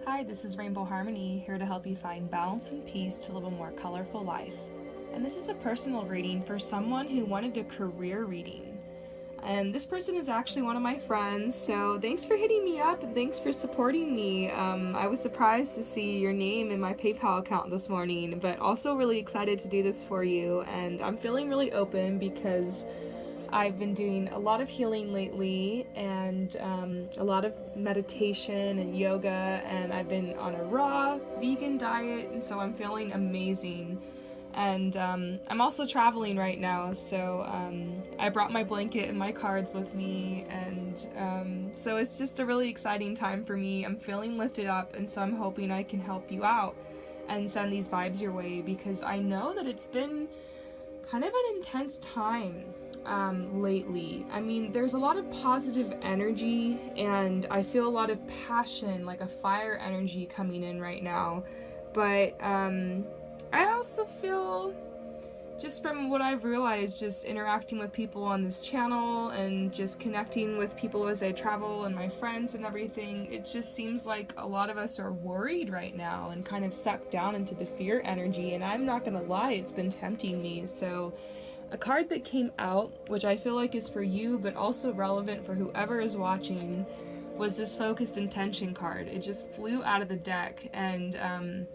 Hi, this is Rainbow Harmony, here to help you find balance and peace to live a more colorful life. And this is a personal reading for someone who wanted a career reading. And this person is actually one of my friends, so thanks for hitting me up and thanks for supporting me. I was surprised to see your name in my PayPal account this morning, but also really excited to do this for you. And I'm feeling really open because I've been doing a lot of healing lately and a lot of meditation and yoga, and I've been on a raw vegan diet, and so I'm feeling amazing. And I'm also traveling right now, so I brought my blanket and my cards with me, and so it's just a really exciting time for me. I'm feeling lifted up, and so I'm hoping I can help you out and send these vibes your way, because I know that it's been kind of an intense time lately. I mean, there's a lot of positive energy, and I feel a lot of passion, like a fire energy coming in right now. But I also feel, just from what I've realized, just interacting with people on this channel and just connecting with people as I travel and my friends and everything, it just seems like a lot of us are worried right now and kind of sucked down into the fear energy. And I'm not gonna lie, it's been tempting me. So a card that came out, which I feel like is for you but also relevant for whoever is watching, was this focused intention card. It just flew out of the deck, and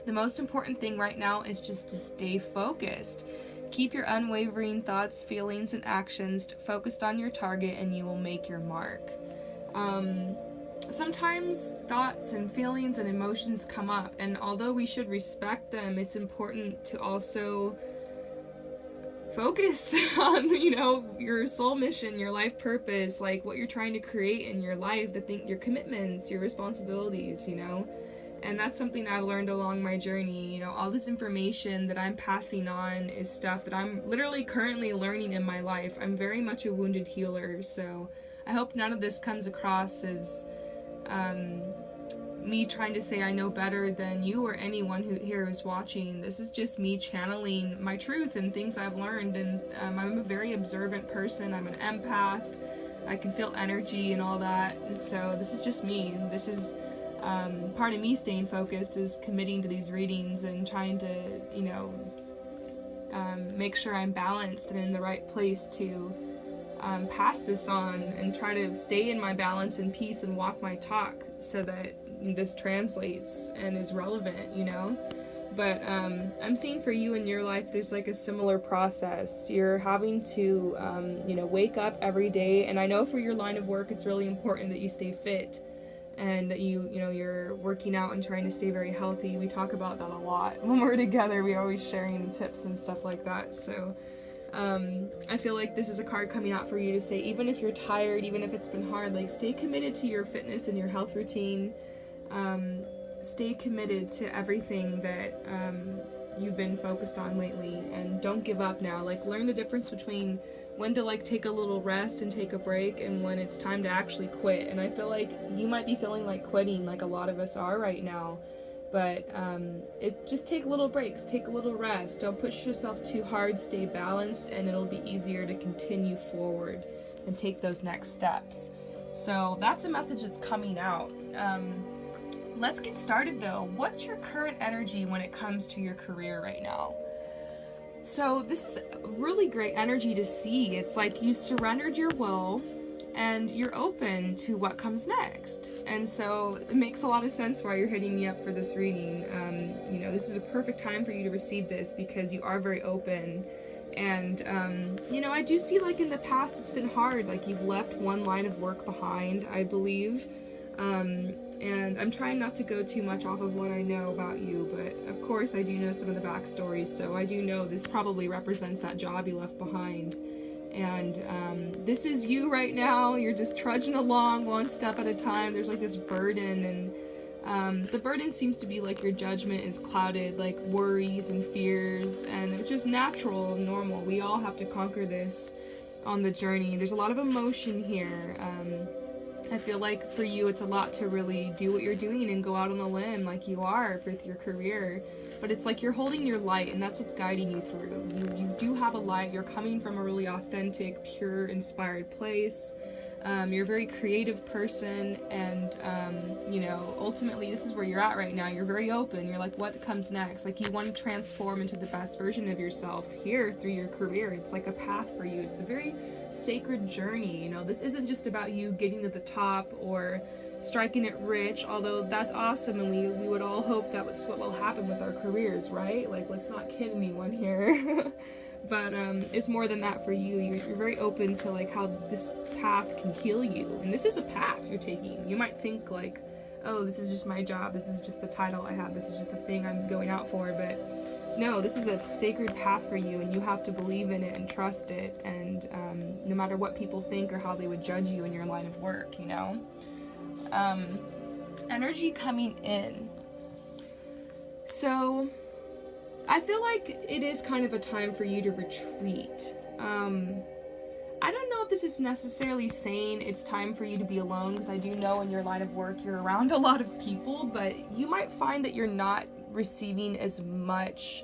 the most important thing right now is just to stay focused. Keep your unwavering thoughts, feelings, and actions focused on your target, and you will make your mark. Sometimes thoughts and feelings and emotions come up, and although we should respect them, it's important to also focus on, your soul mission, your life purpose, like what you're trying to create in your life, your commitments, your responsibilities, And that's something I've learned along my journey. All this information that I'm passing on is stuff that I'm literally currently learning in my life. I'm very much a wounded healer, so I hope none of this comes across as me trying to say I know better than you or anyone who's watching. This is just me channeling my truth and things I've learned, and I'm a very observant person. I'm an empath. I can feel energy and all that, and so this is just me. This is part of me staying focused, is committing to these readings and trying to, make sure I'm balanced and in the right place to pass this on and try to stay in my balance and peace and walk my talk so that this translates and is relevant, But I'm seeing for you in your life, there's like a similar process. You're having to, wake up every day, and I know for your line of work, it's really important that you stay fit and that you're working out and trying to stay very healthy. We talk about that a lot when we're together. We're always sharing tips and stuff like that. So I feel like this is a card coming out for you to say, even if you're tired, even if it's been hard, like, stay committed to your fitness and your health routine. Stay committed to everything that you've been focused on lately, and don't give up now. Like, learn the difference between when to take a little rest and take a break, and when it's time to actually quit. And I feel like you might be feeling like quitting, like a lot of us are right now, but just take little breaks, take a little rest, don't push yourself too hard, stay balanced, and it'll be easier to continue forward and take those next steps. So that's a message that's coming out. Let's get started though. What's your current energy when it comes to your career right now? So this is really great energy to see. It's like you surrendered your will and you're open to what comes next. And so it makes a lot of sense why you're hitting me up for this reading. This is a perfect time for you to receive this because you are very open. And, I do see, like, in the past it's been hard. Like, you've left one line of work behind, I believe. And I'm trying not to go too much off of what I know about you, but of course I do know some of the backstories, so I do know this probably represents that job you left behind. And this is you right now. You're just trudging along one step at a time. There's like this burden, and the burden seems to be like your judgment is clouded, like worries and fears, and which is natural and normal. We all have to conquer this on the journey. There's a lot of emotion here. I feel like for you it's a lot to really do what you're doing and go out on a limb like you are with your career, but it's like you're holding your light, and that's what's guiding you through. You do have a light. You're coming from a really authentic, pure, inspired place. You're a very creative person, and you know, ultimately this is where you're at right now. You're very open. You're like, what comes next? Like, you want to transform into the best version of yourself here through your career. It's like a path for you. It's a very sacred journey. You know, this isn't just about you getting to the top or striking it rich, although that's awesome, and we would all hope that that's what will happen with our careers, right? Like, let's not kid anyone here. But it's more than that for you. You're very open to like how this path can heal you, and this is a path you're taking. You might think like, oh, this is just my job, this is just the title I have, this is just the thing I'm going out for, but no, this is a sacred path for you, and you have to believe in it and trust it, and no matter what people think or how they would judge you in your line of work, you know. Energy coming in. So I feel like it is kind of a time for you to retreat. I don't know if this is necessarily saying it's time for you to be alone, because I do know in your line of work you're around a lot of people, but you might find that you're not receiving as much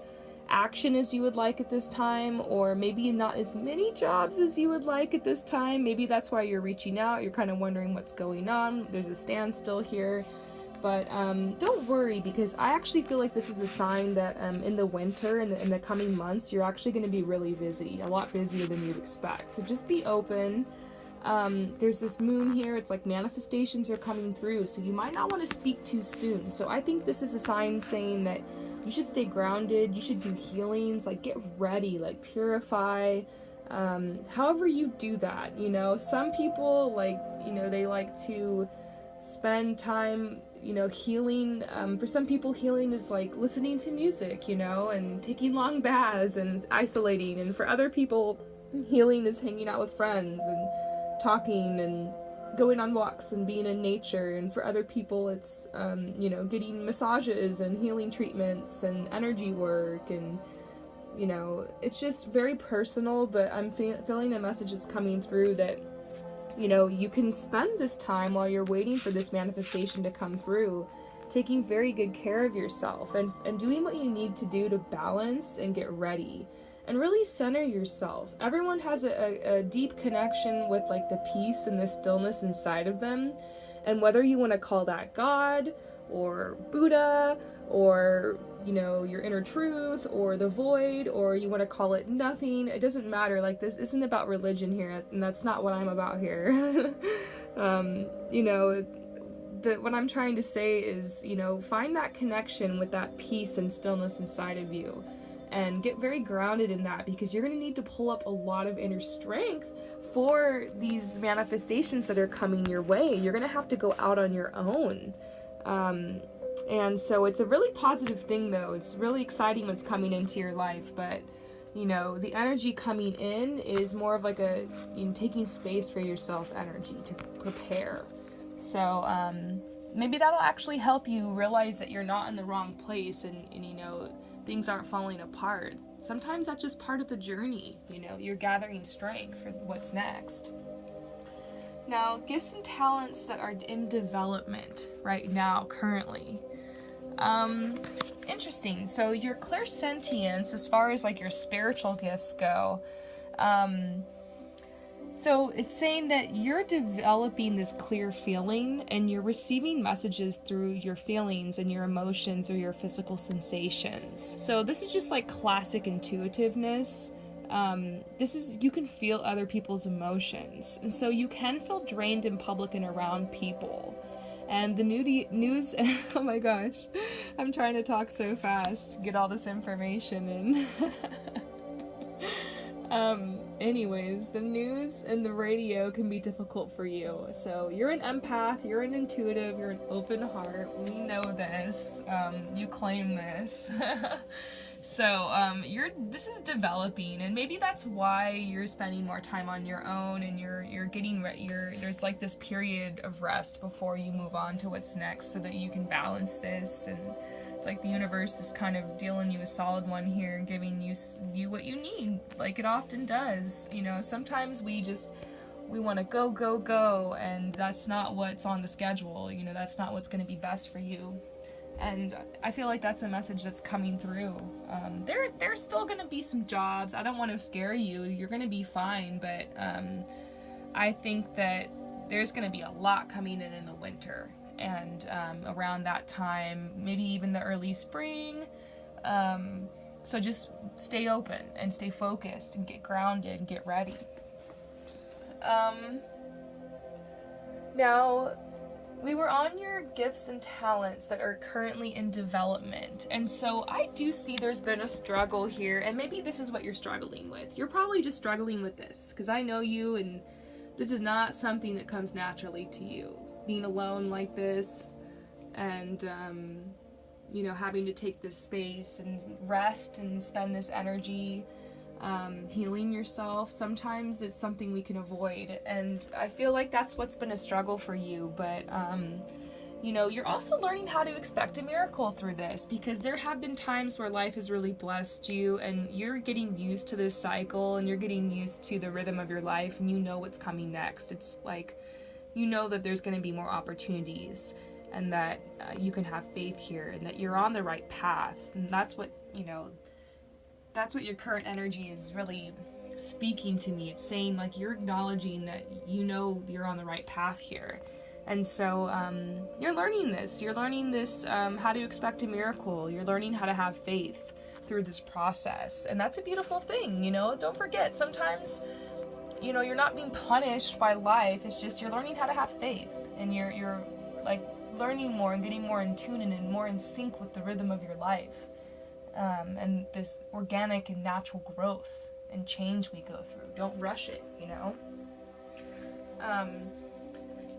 action as you would like at this time, or maybe not as many jobs as you would like at this time. Maybe that's why you're reaching out. You're kind of wondering what's going on. There's a standstill here. But don't worry, because I actually feel like this is a sign that in the winter, in the coming months, you're actually going to be really busy, a lot busier than you'd expect. So just be open. There's this moon here. It's like manifestations are coming through, so you might not want to speak too soon. So I think this is a sign saying that you should stay grounded. You should do healings, like get ready, like purify. However you do that, you know, some people like, you know, they like to spend time, you know, healing. For some people, healing is like listening to music, you know, and taking long baths and isolating. And for other people, healing is hanging out with friends and talking and going on walks and being in nature. And for other people, it's, you know, getting massages and healing treatments and energy work. And, you know, it's just very personal, but I'm feeling a message is coming through that, you know, you can spend this time while you're waiting for this manifestation to come through, taking very good care of yourself and doing what you need to do to balance and get ready and really center yourself. Everyone has a deep connection with like the peace and the stillness inside of them. And whether you want to call that God or Buddha or, you know, your inner truth or the void, or you want to call it nothing, it doesn't matter. Like, this isn't about religion here, and that's not what I'm about here. You know, what I'm trying to say is, you know, find that connection with that peace and stillness inside of you and get very grounded in that, because you're going to need to pull up a lot of inner strength for these manifestations that are coming your way. You're going to have to go out on your own. And so it's a really positive thing, though. It's really exciting what's coming into your life, but, you know, the energy coming in is more of like a, you know, taking space for yourself energy to prepare. So maybe that'll actually help you realize that you're not in the wrong place, and you know, things aren't falling apart. Sometimes that's just part of the journey. You know, you're gathering strength for what's next. Now, gifts and talents that are in development right now, currently. Interesting. So your clairsentience, as far as like your spiritual gifts go, so it's saying that you're developing this clear feeling and you're receiving messages through your feelings and your emotions or your physical sensations. So this is just like classic intuitiveness. This is, you can feel other people's emotions, and so you can feel drained in public and around people. And the news, oh my gosh, I'm trying to talk so fast to get all this information in. Anyways, the news and the radio can be difficult for you. So you're an empath, you're an intuitive, you're an open heart. We know this. You claim this. So this is developing, and maybe that's why you're spending more time on your own, and you're getting there's like this period of rest before you move on to what's next, so that you can balance this. And it's like the universe is kind of dealing you a solid one here, giving you what you need, like it often does. You know, sometimes we want to go, and that's not what's on the schedule. You know, that's not what's going to be best for you. And I feel like that's a message that's coming through. There's still going to be some jobs. I don't want to scare you. You're going to be fine. But I think that there's going to be a lot coming in the winter, and around that time, maybe even the early spring. So just stay open and stay focused and get grounded and get ready. Now, we were on your gifts and talents that are currently in development. And so I do see there's been a struggle here, and maybe this is what you're struggling with. You're probably just struggling with this, because I know you, and this is not something that comes naturally to you. Being alone like this, and, you know, having to take this space and rest and spend this energy healing yourself. Sometimes it's something we can avoid, and I feel like that's what's been a struggle for you. But you know, you're also learning how to expect a miracle through this, because there have been times where life has really blessed you and you're getting used to this cycle and you're getting used to the rhythm of your life, and you know what's coming next. It's like, you know that there's going to be more opportunities, and that you can have faith here, and that you're on the right path. And that's what, you know, that's what your current energy is really speaking to me. It's saying, like, you're acknowledging that you know you're on the right path here. And so you're learning this. You're learning this, how to expect a miracle. You're learning how to have faith through this process. And that's a beautiful thing, you know? Don't forget, sometimes, you know, you're not being punished by life. It's just you're learning how to have faith. And you're like, learning more and getting more in tune and more in sync with the rhythm of your life. And this organic and natural growth and change we go through. Don't rush it, you know?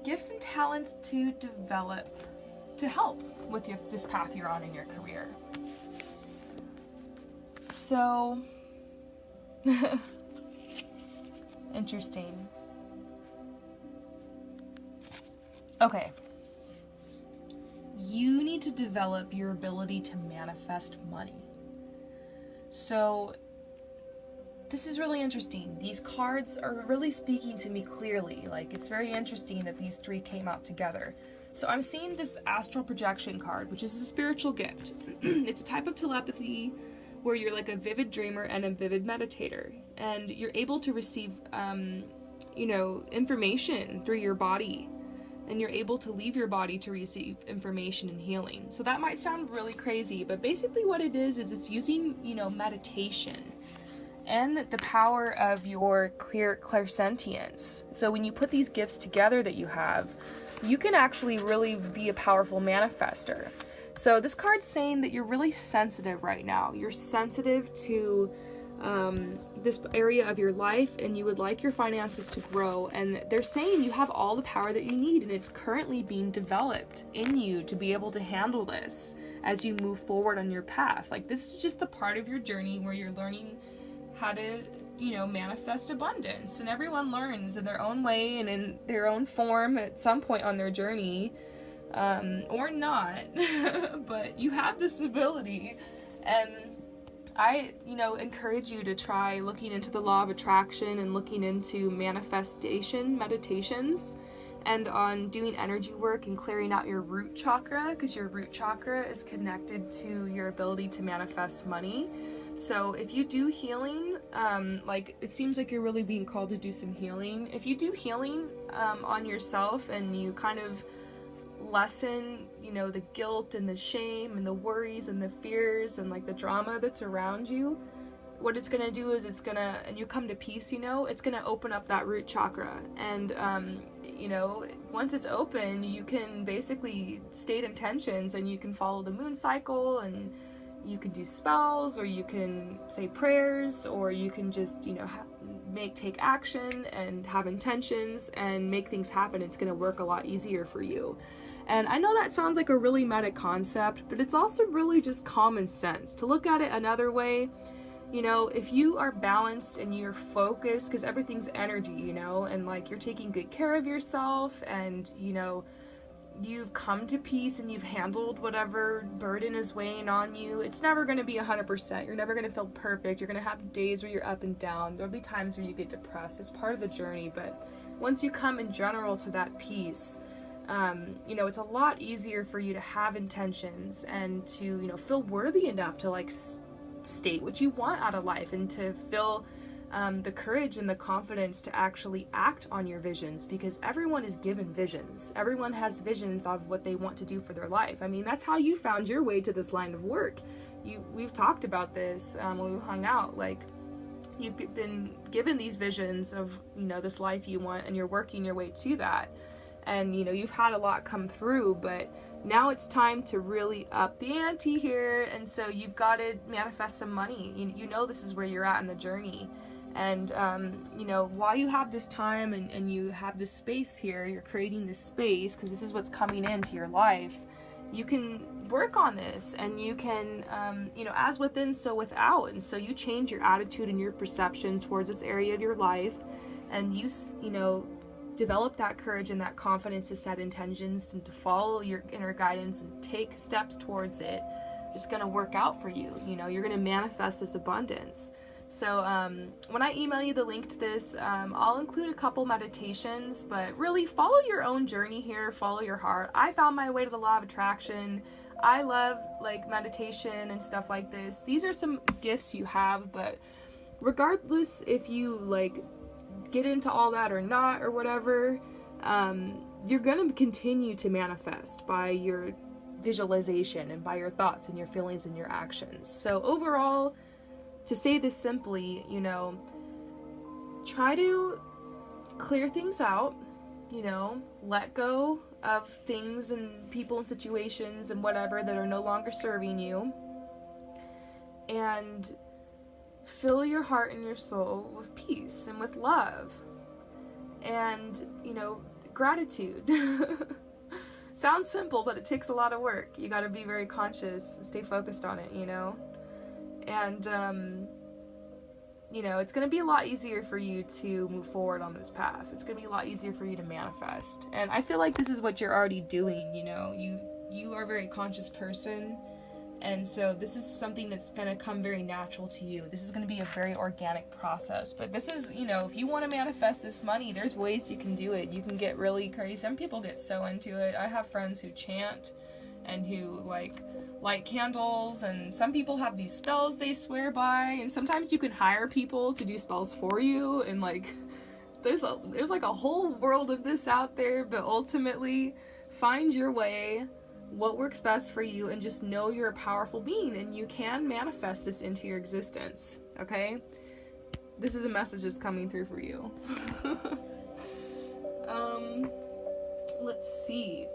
Gifts and talents to develop to help with this path you're on in your career. So, interesting. Okay. You need to develop your ability to manifest money. So, this is really interesting. These cards are really speaking to me clearly. Like, it's very interesting that these three came out together. So I'm seeing this astral projection card, which is a spiritual gift. It's a type of telepathy where you're like a vivid dreamer and a vivid meditator. And you're able to receive, you know, information through your body. And you're able to leave your body to receive information and healing. So that might sound really crazy, but basically what it is it's using, you know, meditation and the power of your clairsentience. So when you put these gifts together that you have, you can actually really be a powerful manifester. So this card's saying that you're really sensitive right now. You're sensitive to this area of your life, and you would like your finances to grow, and they're saying you have all the power that you need, and it's currently being developed in you to be able to handle this as you move forward on your path. Like, this is just the part of your journey where you're learning how to, you know, manifest abundance, and everyone learns in their own way and in their own form at some point on their journey, or not. But you have this ability, and I, you know, encourage you to try looking into the law of attraction and looking into manifestation meditations, and on doing energy work and clearing out your root chakra, because your root chakra is connected to your ability to manifest money. So if you do healing, like, it seems like you're really being called to do some healing. If you do healing on yourself, and you kind of lessen, you know, the guilt and the shame and the worries and the fears and like the drama that's around you, what it's gonna do is and you come to peace, you know, it's gonna open up that root chakra. And you know, once it's open, you can basically state intentions, and you can follow the moon cycle, and you can do spells, or you can say prayers, or you can just, you know, take action and have intentions and make things happen. It's going to work a lot easier for you. And I know that sounds like a really meta concept, but it's also really just common sense. To look at it another way, you know, if you are balanced and you're focused, because everything's energy, you know, and like you're taking good care of yourself, and, you know, you've come to peace and you've handled whatever burden is weighing on you. It's never going to be 100%. You're never going to feel perfect. You're going to have days where you're up and down. There'll be times where you get depressed. It's part of the journey. But once you come in general to that peace, you know, it's a lot easier for you to have intentions and to, you know, feel worthy enough to like state what you want out of life, and to feel the courage and the confidence to actually act on your visions, because everyone is given visions. Everyone has visions of what they want to do for their life. I mean, that's how you found your way to this line of work. We've talked about this when we hung out. Like, you've been given these visions of, this life you want, and you're working your way to that. And, you've had a lot come through, but now it's time to really up the ante here. And so you've got to manifest some money. This is where you're at in the journey. And, while you have this time and you have this space here, you're creating this space because this is what's coming into your life, you can work on this, and you can, as within, so without. And so you change your attitude and your perception towards this area of your life, and you develop that courage and that confidence to set intentions and to follow your inner guidance and take steps towards it. It's going to work out for you. You're going to manifest this abundance. So when I email you the link to this, I'll include a couple meditations, but really follow your own journey here, follow your heart. I found my way to the law of attraction. I love meditation and stuff like this. These are some gifts you have, but regardless if you get into all that or not or whatever, you're going to continue to manifest by your visualization and by your thoughts and your feelings and your actions. So overall, to say this simply, try to clear things out, let go of things and people and situations and whatever that are no longer serving you, and fill your heart and your soul with peace and with love and, gratitude. Sounds simple, but it takes a lot of work. You got to be very conscious and stay focused on it, And, it's going to be a lot easier for you to move forward on this path. It's going to be a lot easier for you to manifest. And I feel like this is what you're already doing, You are a very conscious person. And so this is something that's going to come very natural to you. This is going to be a very organic process. But this is, if you want to manifest this money, there's ways you can do it. You can get really crazy. Some people get so into it. I have friends who chant and who, light candles, and some people have these spells they swear by, and sometimes you can hire people to do spells for you, and there's a whole world of this out there. But ultimately, find your way, what works best for you, and just know you're a powerful being and you can manifest this into your existence. Okay, this is a message that's coming through for you. Let's see,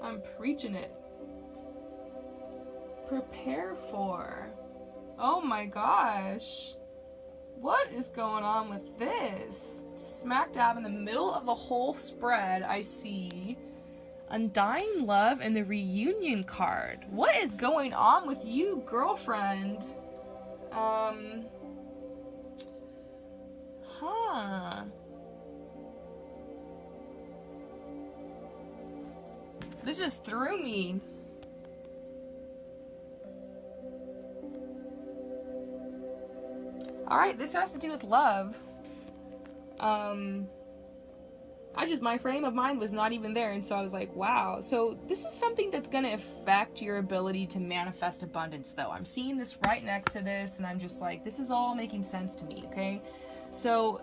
I'm preaching it. Prepare for. Oh my gosh. What is going on with this? Smack dab in the middle of the whole spread, I see Undying Love and the Reunion card. What is going on with you, girlfriend? This just threw me. Alright, this has to do with love. My frame of mind was not even there, and so I was like, wow. So this is something that's going to affect your ability to manifest abundance, though. I'm seeing this right next to this, and I'm just like, this is all making sense to me, okay? So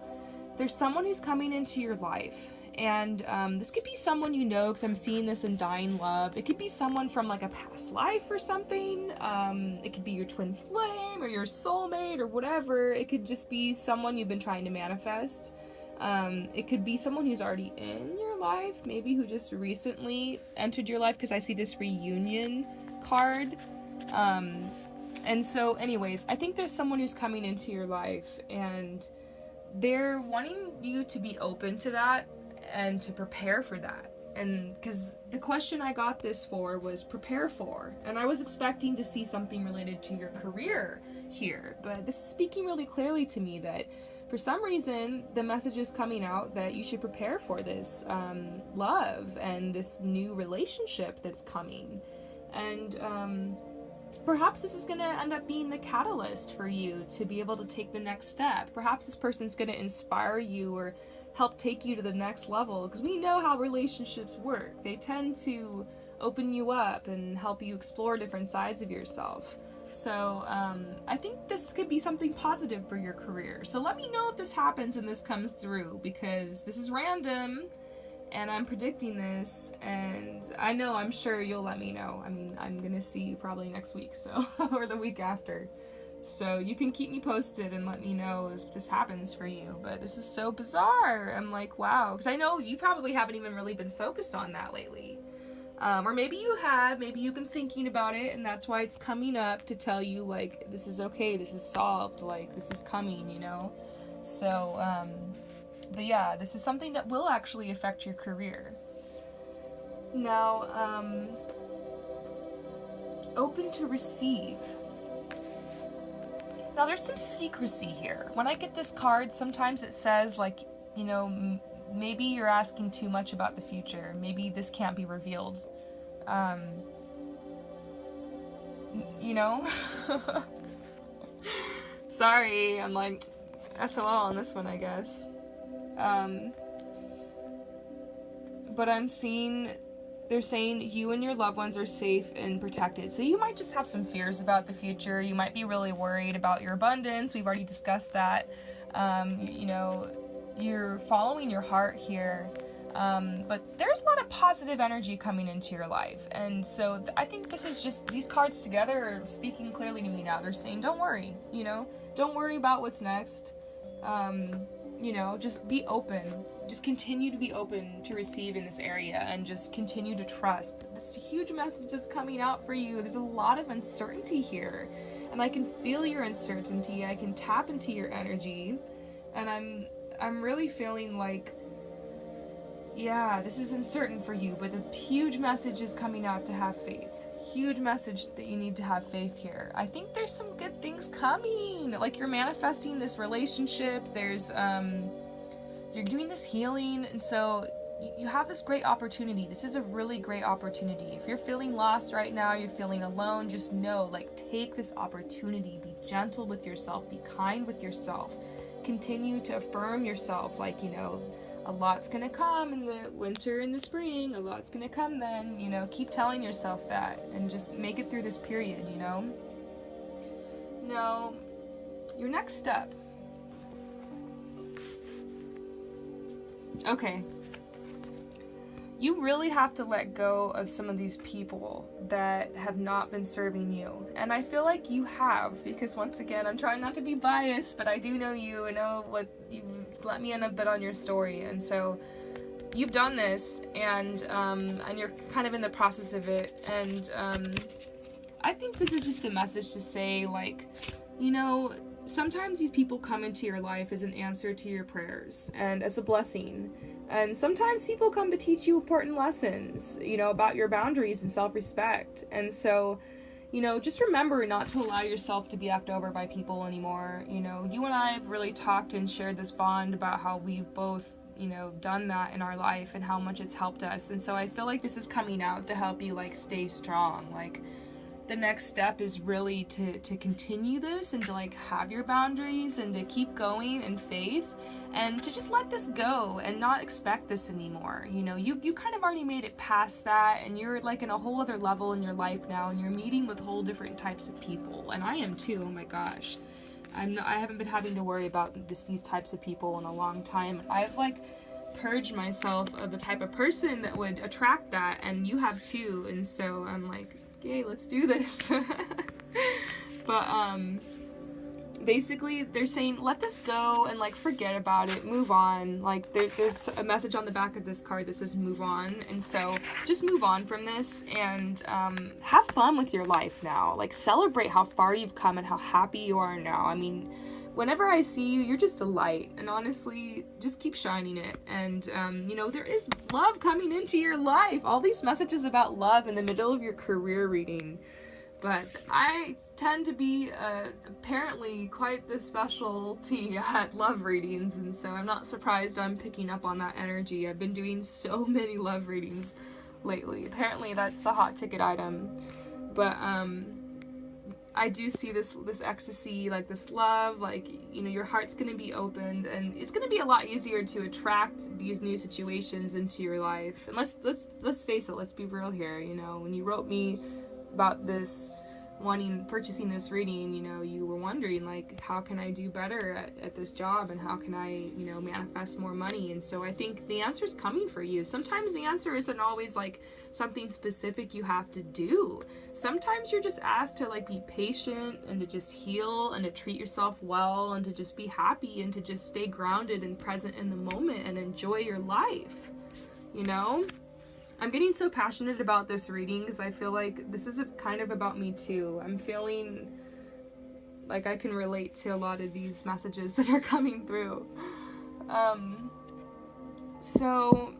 there's someone who's coming into your life, and this could be someone because I'm seeing this in Dying Love. It could be someone from a past life or something. It could be your twin flame or your soulmate or whatever. It could just be someone you've been trying to manifest. It could be someone who's already in your life, maybe who just recently entered your life, because I see this reunion card. And so anyways, I think there's someone who's coming into your life, and they're wanting you to be open to that and to prepare for that. And because the question I got this for was prepare for, and I was expecting to see something related to your career here, but this is speaking really clearly to me that for some reason the message is coming out that you should prepare for this love and this new relationship that's coming. And perhaps this is going to end up being the catalyst for you to be able to take the next step. Perhaps this person's going to inspire you or help take you to the next level, because we know how relationships work. They tend to open you up and help you explore different sides of yourself. So I think this could be something positive for your career. So let me know if this happens and this comes through, because this is random and I'm predicting this, and I'm sure you'll let me know. I mean, I'm gonna see you probably next week, so or the week after. So you can keep me posted and let me know if this happens for you. But this is so bizarre. I'm like, wow, because I know you probably haven't even really been focused on that lately. Or maybe you have, maybe you've been thinking about it, and that's why it's coming up to tell you, like, this is okay, this is solved, like, this is coming, you know? So, but yeah, this is something that will actually affect your career. Now, open to receive. Now, there's some secrecy here. When I get this card, sometimes it says, like, you know, maybe you're asking too much about the future. Maybe this can't be revealed. You know? Sorry, I'm like SOL on this one, I guess. But they're saying you and your loved ones are safe and protected. So you might just have some fears about the future. You might be really worried about your abundance. We've already discussed that. You know, you're following your heart here. But there's a lot of positive energy coming into your life. And so I think this is just, these cards together are speaking clearly to me now. They're saying, don't worry, you know, don't worry about what's next. You know, just be open. Just continue to be open to receive in this area, and just continue to trust. This huge message is coming out for you. There's a lot of uncertainty here, and I can feel your uncertainty. I can tap into your energy, and I'm really feeling like, yeah, this is uncertain for you, but a huge message is coming out to have faith. Huge message that you need to have faith here. I think there's some good things coming. Like, you're manifesting this relationship. There's, you're doing this healing, and so you have this great opportunity. This is a really great opportunity. If you're feeling lost right now, you're feeling alone, just know, like, take this opportunity. Be gentle with yourself. Be kind with yourself. Continue to affirm yourself, like, you know, a lot's gonna come in the winter and the spring, a lot's gonna come then, you know, keep telling yourself that, and just make it through this period, you know? Now, your next step. Okay. You really have to let go of some of these people that have not been serving you. And I feel like you have, because once again, I'm trying not to be biased, but I do know you and know what you let me in a bit on your story. And so you've done this, and you're kind of in the process of it. And I think this is just a message to say, like, you know, sometimes these people come into your life as an answer to your prayers and as a blessing. And sometimes people come to teach you important lessons, you know, about your boundaries and self-respect. And so, you know, just remember not to allow yourself to be effed over by people anymore. You know, you and I have really talked and shared this bond about how we've both, you know, done that in our life and how much it's helped us. And so I feel like this is coming out to help you, like, stay strong. Like, the next step is really to continue this and to, like, have your boundaries and to keep going in faith and to just let this go and not expect this anymore. You know, you kind of already made it past that, and you're, like, in a whole other level in your life now, and you're meeting with whole different types of people. And I am too. Oh my gosh. I haven't been having to worry about these types of people in a long time. I've, like, purged myself of the type of person that would attract that, and you have too. And so I'm like, okay, let's do this. But basically they're saying let this go and, like, forget about it, move on. Like, there's a message on the back of this card that says move on, and so just move on from this and have fun with your life now. Like, celebrate how far you've come and how happy you are now. I mean, whenever I see you, you're just a light, and honestly, just keep shining it. And you know, there is love coming into your life. All these messages about love in the middle of your career reading. But I tend to be apparently quite the specialty at love readings, and so I'm not surprised I'm picking up on that energy. I've been doing so many love readings lately. Apparently that's the hot ticket item. But I do see this ecstasy, like this love, like, you know, your heart's gonna be opened, and it's gonna be a lot easier to attract these new situations into your life. And let's face it, let's be real here. You know, when you wrote me about this purchasing this reading, you know, you were wondering, like, how can I do better at this job, and how can I, you know, manifest more money? And so I think the answer's coming for you. Sometimes the answer isn't always like something specific you have to do. Sometimes you're just asked to like be patient and to just heal and to treat yourself well and to just be happy and to just stay grounded and present in the moment and enjoy your life, you know? I'm getting so passionate about this reading because I feel like this is kind of about me too. I'm feeling like I can relate to a lot of these messages that are coming through. So,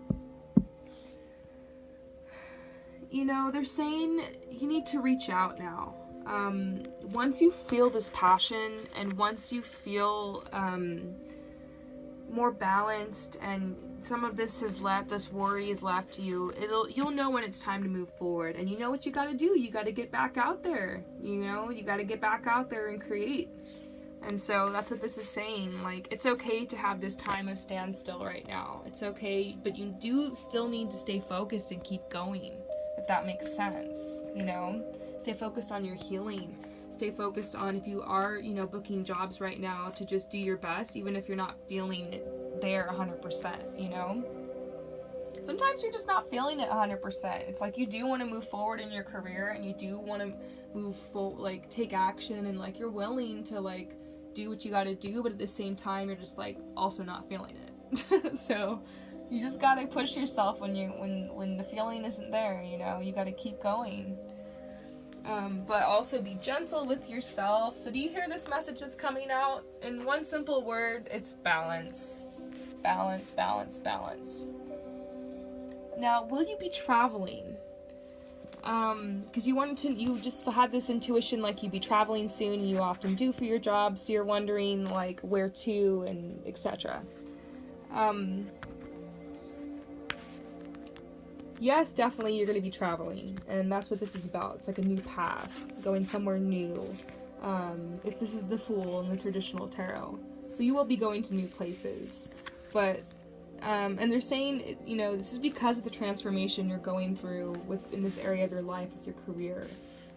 you know, they're saying you need to reach out now. Once you feel this passion and once you feel more balanced and some of this worry has left you, you'll know when it's time to move forward. And you know what you got to do. You got to get back out there. You know, you got to get back out there and create. And so that's what this is saying. Like, it's okay to have this time of standstill right now. It's okay, but you do still need to stay focused and keep going, if that makes sense. You know, stay focused on your healing. Stay focused on, if you are, you know, booking jobs right now, to just do your best, even if you're not feeling it there 100%, you know? Sometimes you're just not feeling it 100%. It's like you do want to move forward in your career and you do want to move forward, like take action, and like you're willing to like do what you got to do, but at the same time you're just like also not feeling it. So you just got to push yourself when the feeling isn't there, you know? You got to keep going. But also be gentle with yourself. So do you hear this message that's coming out? In one simple word, it's balance. Balance, balance, balance. Now, will you be traveling? Because you just had this intuition like you'd be traveling soon, and you often do for your job, so you're wondering like where to and etc. Yes, definitely you're going to be traveling, and that's what this is about. It's like a new path, going somewhere new. If this is the Fool in the traditional tarot. So you will be going to new places. But, and they're saying, you know, this is because of the transformation you're going through in this area of your life with your career.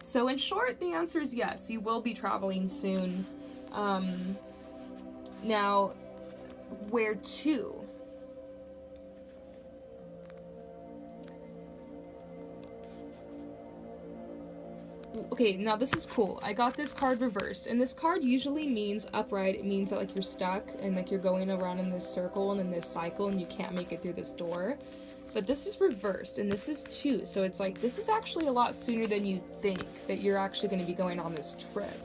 So in short, the answer is yes, you will be traveling soon. Now, where to? Okay, now this is cool. I got this card reversed, and this card usually means upright. It means that like you're stuck and like you're going around in this circle and in this cycle and you can't make it through this door. But this is reversed, and this is 2, so it's like this is actually a lot sooner than you think that you're actually going to be going on this trip.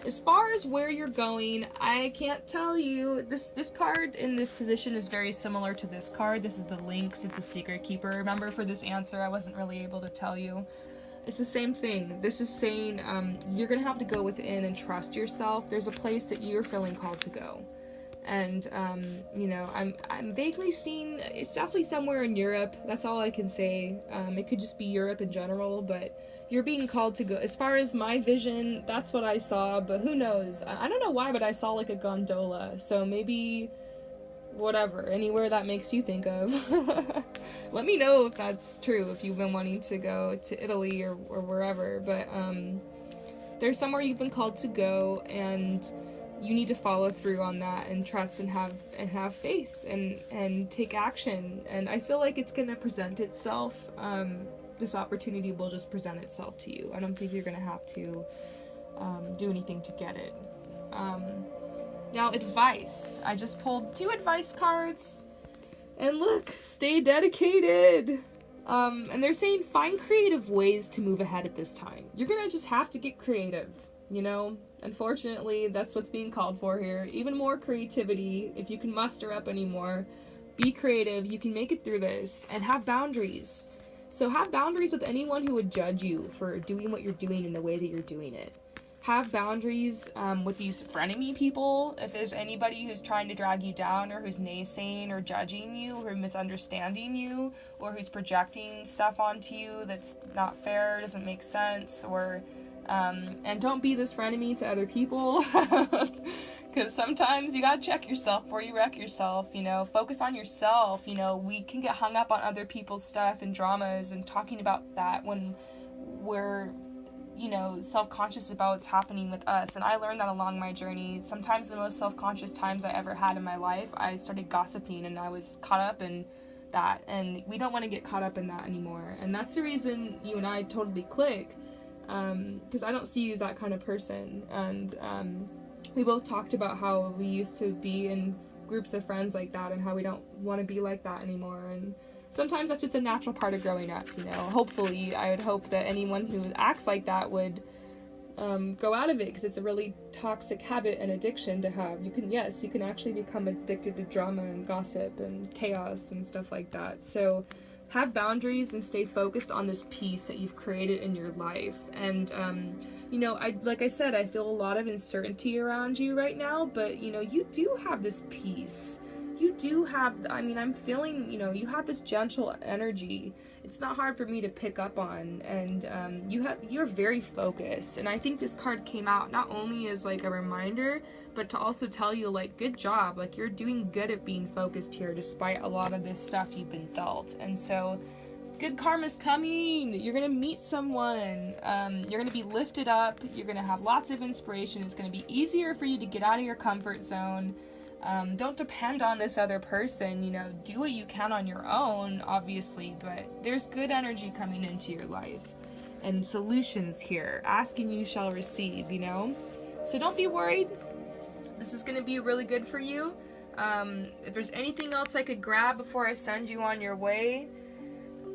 As far as where you're going, I can't tell you. This card in this position is very similar to this card. This is the Lynx, it's the Secret Keeper. Remember, for this answer, I wasn't really able to tell you. It's the same thing. This is saying you're going to have to go within and trust yourself. There's a place that you're feeling called to go. And, you know, I'm vaguely seeing, it's definitely somewhere in Europe. That's all I can say. It could just be Europe in general, but you're being called to go. As far as my vision, that's what I saw, but who knows? I don't know why, but I saw like a gondola. So maybe whatever, anywhere that makes you think of. Let me know if that's true, if you've been wanting to go to Italy or wherever, but there's somewhere you've been called to go, and you need to follow through on that and trust and have faith and take action. And I feel like it's gonna present itself. This opportunity will just present itself to you. I don't think you're gonna have to do anything to get it. Now, advice. I just pulled 2 advice cards, and look, stay dedicated. And they're saying find creative ways to move ahead at this time. You're gonna just have to get creative, you know? Unfortunately, that's what's being called for here. Even more creativity, if you can muster up anymore. Be creative, you can make it through this, and have boundaries. So have boundaries with anyone who would judge you for doing what you're doing in the way that you're doing it. Have boundaries with these frenemy people. If there's anybody who's trying to drag you down, or who's naysaying or judging you or misunderstanding you, or who's projecting stuff onto you that's not fair, doesn't make sense, or and don't be this frenemy to other people, because sometimes you gotta check yourself before you wreck yourself, you know. Focus on yourself, you know. We can get hung up on other people's stuff and dramas and talking about that when we're you know, self-conscious about what's happening with us. And I learned that along my journey. Sometimes the most self-conscious times I ever had in my life, I started gossiping and I was caught up in that. And we don't want to get caught up in that anymore. And that's the reason you and I totally click, because I don't see you as that kind of person. And we both talked about how we used to be in groups of friends like that and how we don't want to be like that anymore. And sometimes that's just a natural part of growing up, you know. Hopefully, I would hope that anyone who acts like that would go out of it, because it's a really toxic habit and addiction to have. You can actually become addicted to drama and gossip and chaos and stuff like that. So have boundaries and stay focused on this peace that you've created in your life. And you know, like I said, I feel a lot of uncertainty around you right now, but you know, you do have this peace. You do have, I mean, I'm feeling, you know, you have this gentle energy. It's not hard for me to pick up on, and you're very focused. And I think this card came out not only as like a reminder, but to also tell you, like, good job, like, you're doing good at being focused here despite a lot of this stuff you've been dealt. And so good karma's coming. You're gonna meet someone. You're gonna be lifted up. You're gonna have lots of inspiration. It's gonna be easier for you to get out of your comfort zone. Don't depend on this other person, you know, do what you can on your own, obviously, but there's good energy coming into your life and solutions here. Ask and you shall receive, you know? So don't be worried. This is going to be really good for you. If there's anything else I could grab before I send you on your way,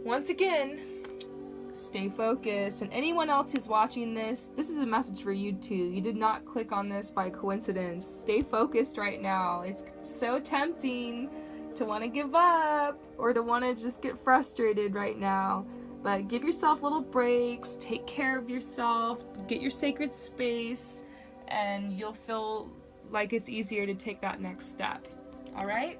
once again, stay focused. And anyone else who's watching this is a message for you too. You did not click on this by coincidence. Stay focused right now. It's so tempting to want to give up or to want to just get frustrated right now. But give yourself little breaks, take care of yourself, get your sacred space, and you'll feel like it's easier to take that next step. All right?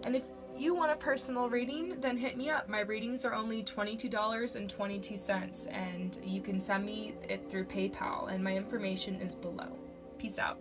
And if you want a personal reading, then hit me up. My readings are only $22.22, and you can send me it through PayPal, and my information is below. Peace out.